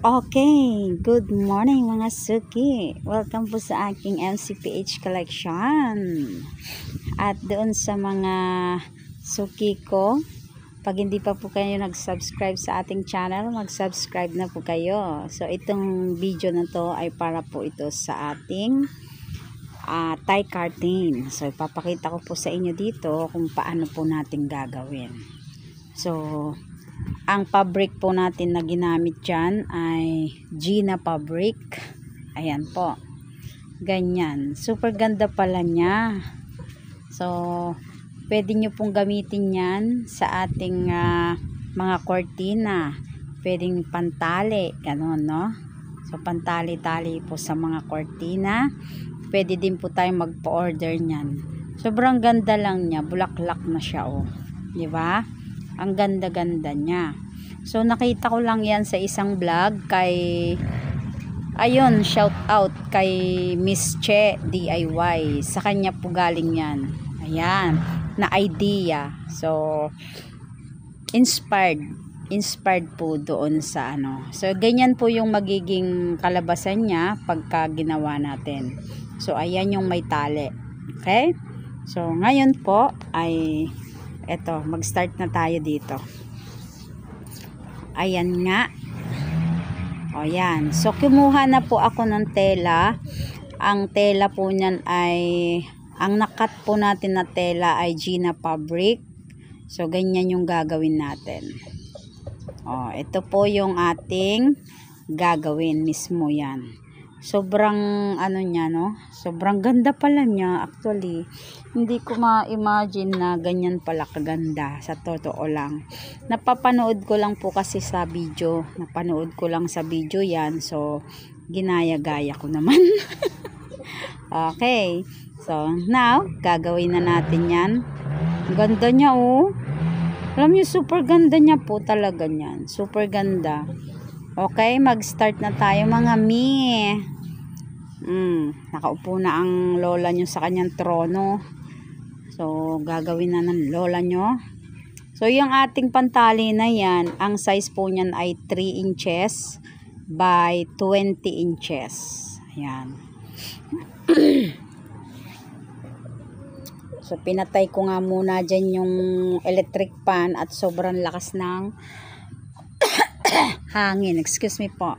Okay, good morning mga suki. Welcome po sa aking MCPH collection. At doon sa mga suki ko, pag hindi pa po kayo nag-subscribe sa ating channel, mag-subscribe na po kayo. So itong video na to ay para po ito sa ating tie curtain. So ipapakita ko po sa inyo dito kung paano po natin gagawin. So ang fabric po natin na ginamit dyan ay Gina fabric. Ayan po. Ganyan. Super ganda pala niya. So, pwede nyo pong gamitin yan sa ating mga kortina. Pwedeng pantali. Ganon, no? So, pantali-tali po sa mga kortina. Pwede din po tayong magpa-order nyan. Sobrang ganda lang niya. Bulaklak na siya, oh. Diba? Ang ganda-ganda niya. So, nakita ko lang yan sa isang vlog kay, ayun, shout out kay Miss Che DIY. Sa kanya po galing yan. Ayan, na idea. So, inspired po doon sa ano. So, ganyan po yung magiging kalabasan niya pagka ginawa natin. So, ayan yung may tali. Okay? So, ngayon po ay eto, mag-start na tayo dito. Ayan nga. O yan. So, kumuha na po ako ng tela. Ang tela po niyan ay, ang nakat po natin na tela ay Gina fabric. So, ganyan yung gagawin natin. O, ito po yung ating gagawin mismo yan. Sobrang ano niya, no? Sobrang ganda pala niya actually. Hindi ko ma-imagine na ganyan pala kaganda, sa totoo lang. Napapanood ko lang po kasi sa video. Napanood ko lang sa video yan. So, ginaya-gaya ko naman. Okay. So, now, gagawin na natin yan. Ganda niya, oh. Alam niyo, super ganda niya po talaga niyan. Super ganda. Okay, mag-start na tayo mga mi. Nakaupo na ang lola nyo sa kanyang trono. So, gagawin na ng lola nyo. So, yung ating pantali na yan, ang size po niyan ay 3 inches by 20 inches. Ayan. So, pinatay ko nga muna dyan yung electric fan at sobrang lakas ng hangin. Excuse me po.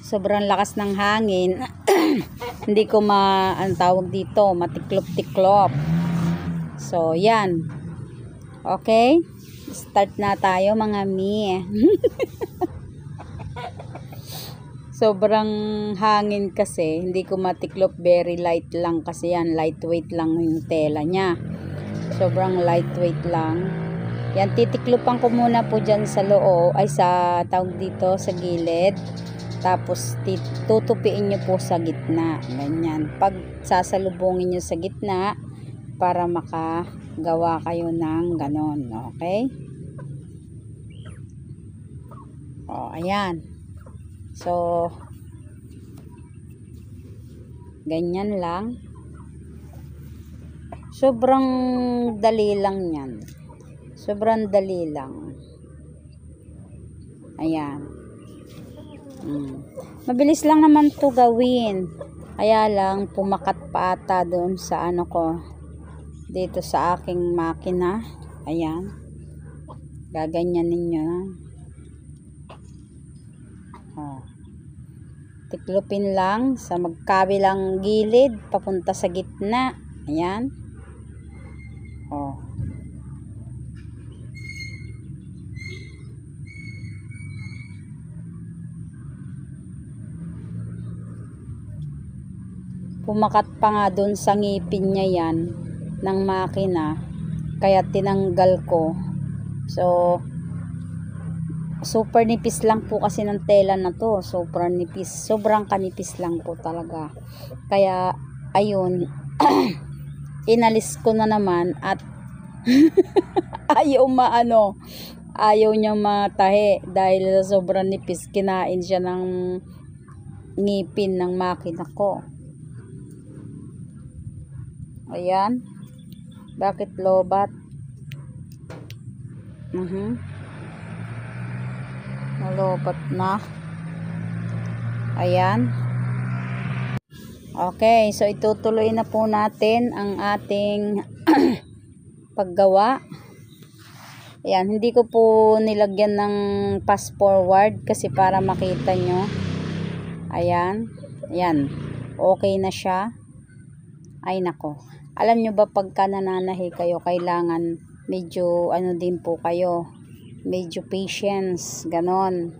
Sobrang lakas ng hangin. Hindi ko ang tawag dito, matiklop-tiklop. So, yan. Okay? Start na tayo mga mi. Sobrang hangin kasi, hindi ko matiklop, very light lang kasi yan, lightweight lang yung tela niya. Sobrang lightweight lang. Yan, titiklupan ko muna po dyan sa loob, ay sa tawag dito, sa gilid. Tapos, tutupiin nyo po sa gitna. Ganyan. Pag sasalubungin nyo sa gitna, para makagawa kayo ng ganon. Okay? O, ayan. So, ganyan lang. Sobrang dali lang yan. Sobrang dali lang. Ayan. Mabilis lang naman to gawin. Kaya lang, pumakat pa ata doon sa ano ko. Dito sa aking makina. Ayan. Gaganyan ninyo. Tiklopin lang sa magkabilang gilid. Papunta sa gitna. Ayan. Pumakat pa nga doon sa ngipin niya yan ng makina, kaya tinanggal ko. So, super nipis lang po kasi ng tela na to. Super nipis. Sobrang kanipis lang po talaga. Kaya, ayun, inalis ko na naman at ayaw niya matahi dahil sobrang nipis. Kinain siya ng ngipin ng makina ko. Ayan. Bakit lobat? Nalobat na. Ayan. Okay, so itutuloy na po natin ang ating paggawa. Ayan, hindi ko po nilagyan ng fast forward kasi para makita nyo. Ayan. Ayan. Okay na siya. Ay nako. Alam nyo ba pagka nananahi kayo, kailangan medyo ano din po kayo. Medyo patience. Ganon.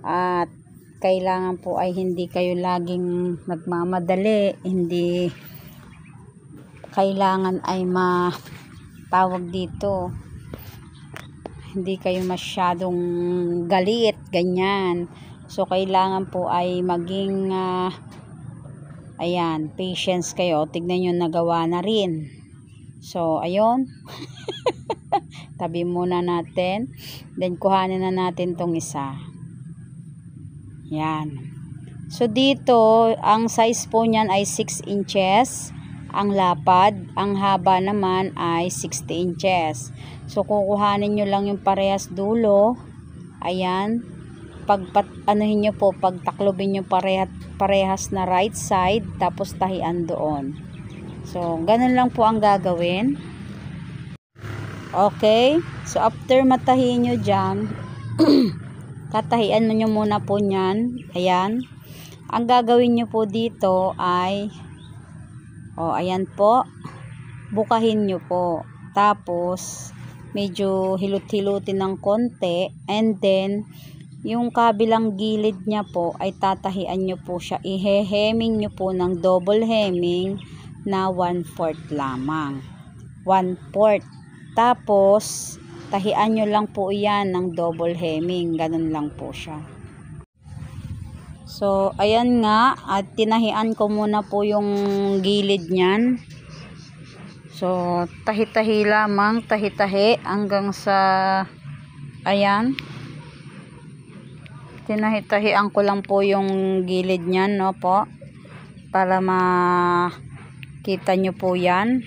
At kailangan po ay hindi kayo laging nagmamadali, hindi kailangan ay tawag dito, hindi kayo masyadong galit, ganyan. So kailangan po ay maging ayan, patience kayo. Tignan nyo, nagawa na rin. So ayun. Tabi muna natin, then kuhanin na natin tong isa. Yan. So dito, ang size po niyan ay 6 inches. Ang lapad, ang haba naman ay 60 inches. So kukuhanin nyo lang yung parehas dulo. Ayan. Anuhin nyo po, pagtaklobin nyo parehas na right side, tapos tahian doon. So ganun lang po ang gagawin. Okay. So after matahiin nyo dyan, tatahian mo nyo muna po nyan. Ayan. Ang gagawin nyo po dito ay, ayan po. Bukahin nyo po. Tapos, medyo hilot-hilutin ng konti. And then, yung kabilang gilid niya po ay tatahian nyo po siya. Iheheming nyo po ng double hemming na 1/4 lamang. 1/4. Tapos, tahian nyo lang po yan ng double hemming. Ganun lang po siya. So, ayan nga. At tinahian ko muna po yung gilid nyan. So, tahi-tahi lamang. Tahi-tahi hanggang sa ayan. Tinahi-tahian ko lang po yung gilid nyan, no po. Para makita nyo po yan.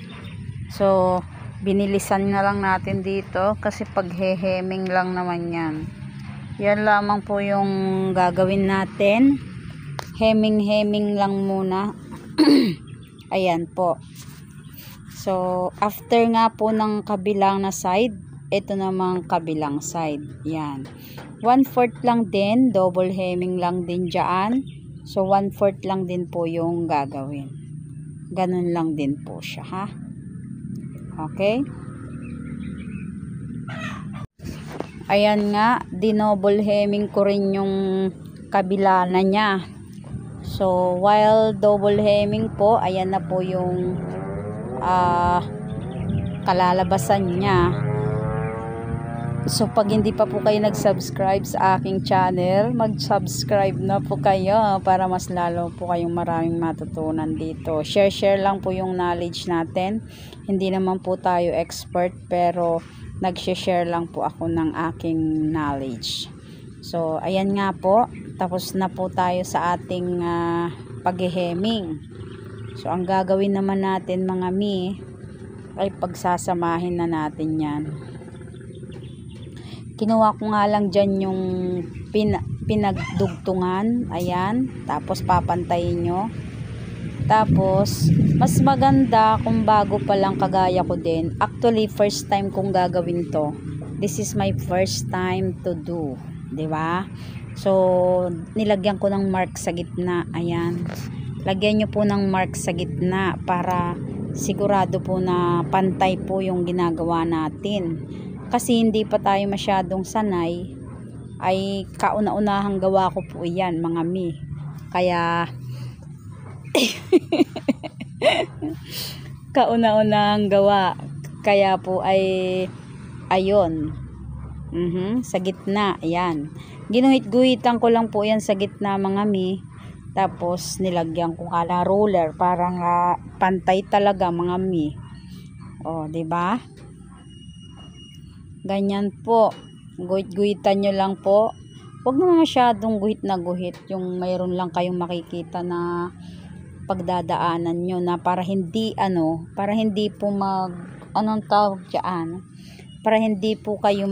So, binilisan na lang natin dito kasi pagheheming lang naman yan. Yan lamang po yung gagawin natin. Heming lang muna. Ayan po. So after nga po ng kabilang na side, ito namang kabilang side. Yan. 1/4 lang din, double hemming lang din dyan. So 1/4 lang din po yung gagawin. Ganun lang din po siya, ha. Okay. Ayan nga, dinouble hemming ko rin yung kabila na niya. So, while double hemming po, ayan na po yung kalalabasan niya. So, pag hindi pa po kayo nag-subscribe sa aking channel, mag-subscribe na po kayo para mas lalo po kayong maraming matutunan dito. Share lang po yung knowledge natin. Hindi naman po tayo expert, pero nag-share lang po ako ng aking knowledge. So, ayan nga po. Tapos na po tayo sa ating pagheheming. So, ang gagawin naman natin mga mi, ay pagsasamahin na natin yan. Kinuha ko nga lang dyan yung pinagdugtungan. Ayan. Tapos papantayin nyo. Tapos, mas maganda kung bago pa lang kagaya ko din. Actually, first time kong gagawin to. This is my first time to do. Diba? So, nilagyan ko ng mark sa gitna. Ayan. Lagyan nyo po ng mark sa gitna para sigurado po na pantay po yung ginagawa natin. Kasi hindi pa tayo masyadong sanay, ay kauna-unahang gawa ko po yan mga mi. Kaya kauna-unahang gawa. Kaya po ay ayon. Sa gitna, ayan. Ginuhit-guhitan ko lang po yan sa gitna mga mi. Tapos nilagyan ko kala roller para nga pantay talaga mga mi. O, 'di ba? Ganyan po. Guhit-guhitan nyo lang po. Huwag naman masyadong guhit na guhit. Yung mayroon lang kayong makikita na pagdadaanan nyo na para hindi para hindi po anong tawag dyan? Para hindi po kayo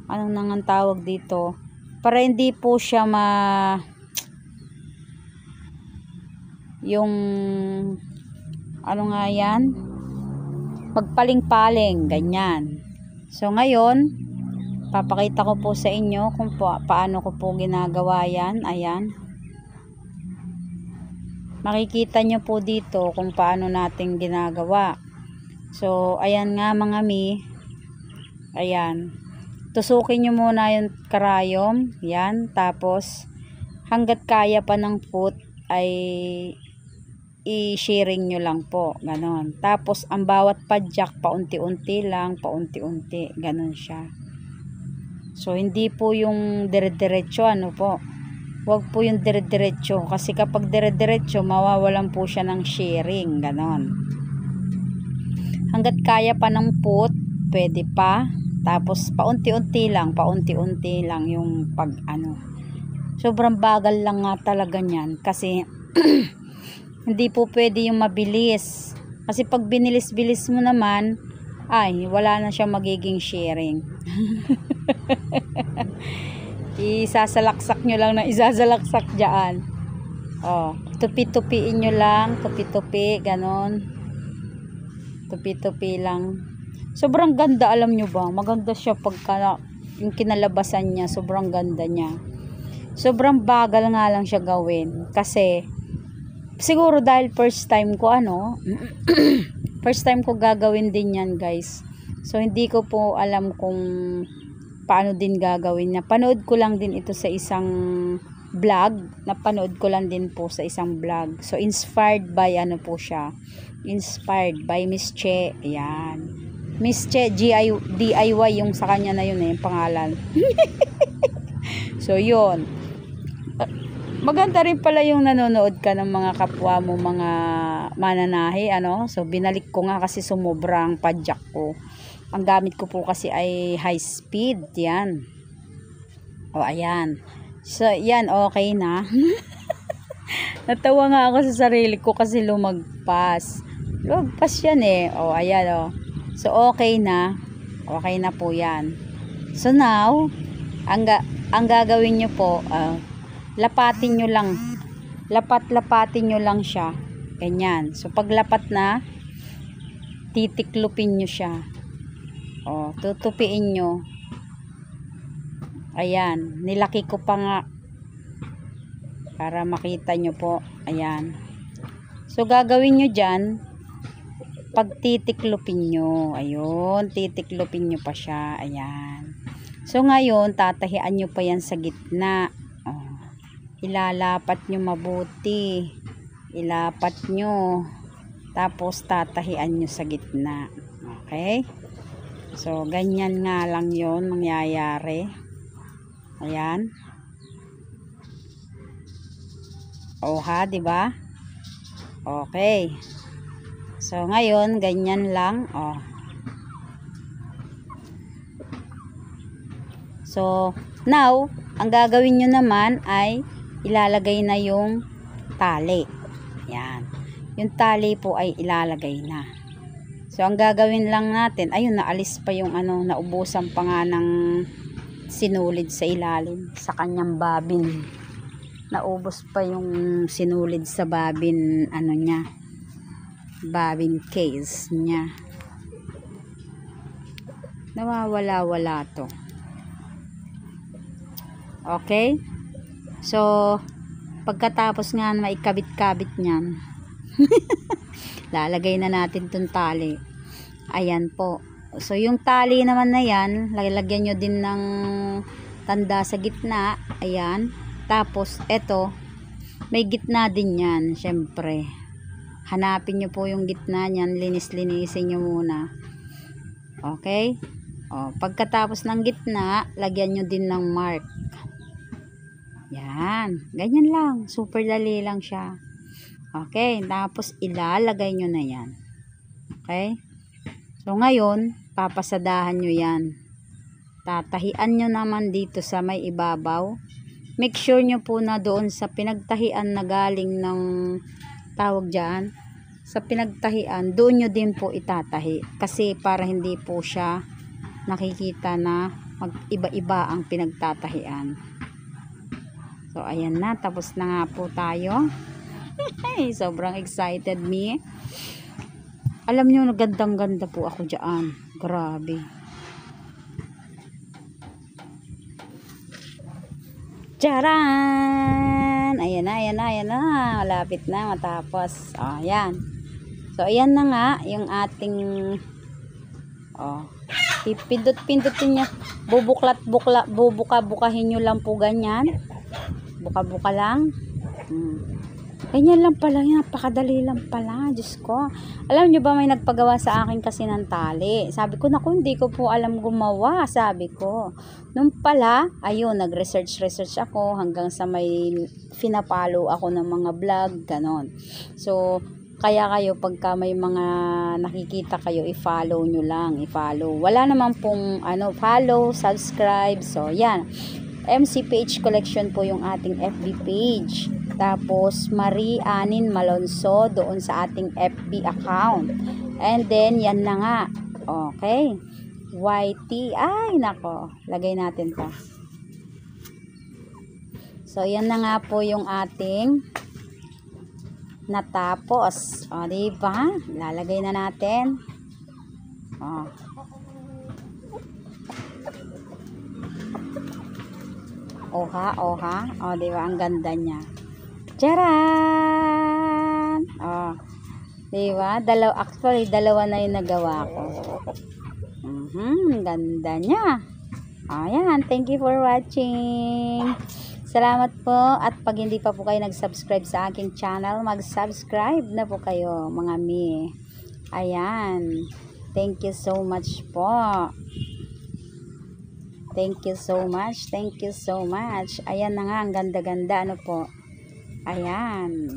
anong nang tawag dito, para hindi po siya yung ano nga yan, magpaling-paling, ganyan. So ngayon, papakita ko po sa inyo kung paano ko po ginagawa yan. Ayan. Makikita nyo po dito kung paano natin ginagawa. So, ayan nga mga mi. Ayan. Tusukin nyo muna yung karayom. Yan. Tapos, hanggat kaya pa ng foot ay i-sharing nyo lang po. Ganon. Tapos, ang bawat padyak, paunti-unti lang, paunti-unti. Ganon siya. So, hindi po yung dire-diretso, ano po. Huwag po yung dire-diretso. Kasi kapag dire-diretso, mawawalan po siya ng sharing. Ganon. Hanggat kaya pa ng foot, pwede pa. Tapos, paunti-unti lang yung pag ano. Sobrang bagal lang nga talaga niyan. Kasi, hindi po pwede yung mabilis. Kasi pag binilis-bilis mo naman, ay, wala na siya magiging sharing. Isasalaksak nyo lang na isasalaksak dyan. Oh, tupi-tupiin nyo lang, tupi-tupi, ganon. Tupi-tupi lang. Sobrang ganda, alam nyo ba? Maganda siya pagka yung kinalabasan niya, sobrang ganda niya. Sobrang bagal nga lang siya gawin. Kasi, siguro dahil first time ko first time ko gagawin din yan, guys. So, hindi ko po alam kung paano din gagawin niya. Panood ko lang din ito sa isang vlog. Napanood ko lang din po sa isang vlog. So, inspired by ano po siya. Inspired by Miss Che. Ayan. Miss Che, DIY yung sa kanya na yun yung pangalan. So, yun. Maganda rin pala yung nanonood ka ng mga kapwa mo, mga mananahi, ano. So, binalik ko nga kasi sumubrang padyak ko. Ang gamit ko po kasi ay high speed. Yan. O, ayan. So, yan. Okay na. Natawa nga ako sa sarili ko kasi lumagpas. Lumagpas yan eh. O, ayan o. So, okay na. Okay na po yan. So, now, ang gagawin nyo po, lapatin nyo lang. Lapatin nyo lang siya. Ganyan. So, pag lapat na, titiklupin nyo siya. O, tutupiin nyo. Ayan. Nilaki ko pa nga. Para makita nyo po. Ayan. So, gagawin nyo dyan. Pag titiklupin nyo. Ayun. Titiklupin nyo pa siya. Ayan. So, ngayon, tatahian nyo pa yan sa gitna. O, ilalapat nyo mabuti. Ilapat nyo. Tapos, tatahian nyo sa gitna. Okay? So, ganyan nga lang yon mangyayari. Ayan. O ha, diba? Okay. So, ngayon, ganyan lang. O. So, now, ang gagawin nyo naman ay ilalagay na yung tali. Ayan. Yung tali po ay ilalagay na. So, ang gagawin lang natin, ayun, naalis pa yung ano, naubusan pa nga ng sinulid sa ilalim, sa kanyang babin. Naubos pa yung sinulid sa babin, ano niya, babin case niya. Nawawala-wala to. Okay? So, pagkatapos nga maikabit-kabit niyan, lalagay na natin tong tali. Ayan po. So, yung tali naman na yan, lalagyan nyo din ng tanda sa gitna. Ayan. Tapos, eto, may gitna din yan, syempre. Hanapin nyo po yung gitna niyan, linis-linisin nyo muna. Okay? O, pagkatapos ng gitna, lagyan nyo din ng mark. Yan. Ganyan lang. Super dali lang siya. Okay? Tapos, ilalagay nyo na yan. Okay? So, ngayon, papasadahan nyo yan. Tatahian nyo naman dito sa may ibabaw. Make sure nyo po na doon sa pinagtahian na galing ng tawag dyan, sa pinagtahian, doon nyo din po itatahi. Kasi para hindi po siya nakikita na mag-iba-iba ang pinagtatahian. So, ayan na. Tapos na nga po tayo. Sobrang excited me. Alam nyo, gandang-ganda po ako dyan. Grabe. Charan! Ayan na, ayan na, ayan na. Malapit na matapos. O, ayan. So, ayan na nga yung ating pipindot-pindutin nyo. Bubuka-bukahin nyo lang po ganyan. Buka-buka lang. Ganyan lang pala, napakadali lang pala, Diyos ko. Alam nyo ba, may nagpagawa sa akin kasi ng tali. Sabi ko, naku, hindi ko po alam gumawa, sabi ko. Nung pala, ayun, nag-research ako hanggang sa may finapollow ako ng mga vlog, ganon. So, kaya kayo, pagka may mga nakikita kayo, i-follow nyo lang, i-follow. Wala naman pong, follow, subscribe, so, yan. MCPH Collection po yung ating FB page. Tapos, Marie Anin Malonzo doon sa ating FB account. And then, yan na nga. Okay. YT. Ay, nako. Lagay natin to. So, yan na nga po yung ating natapos. O, diba? Lalagay na natin. O. Oha. O, diba? Ang ganda niya. Charan! O. Diba? Actually, dalawa na yung nagawa ko. Ganda niya. Ayan. Thank you for watching. Salamat po. At pag hindi pa po kayo nag-subscribe sa aking channel, mag-subscribe na po kayo, mga mi. Ayan. Thank you so much po. Thank you so much. Thank you so much. Ayan na nga, ang ganda-ganda. Ano po? Ayan.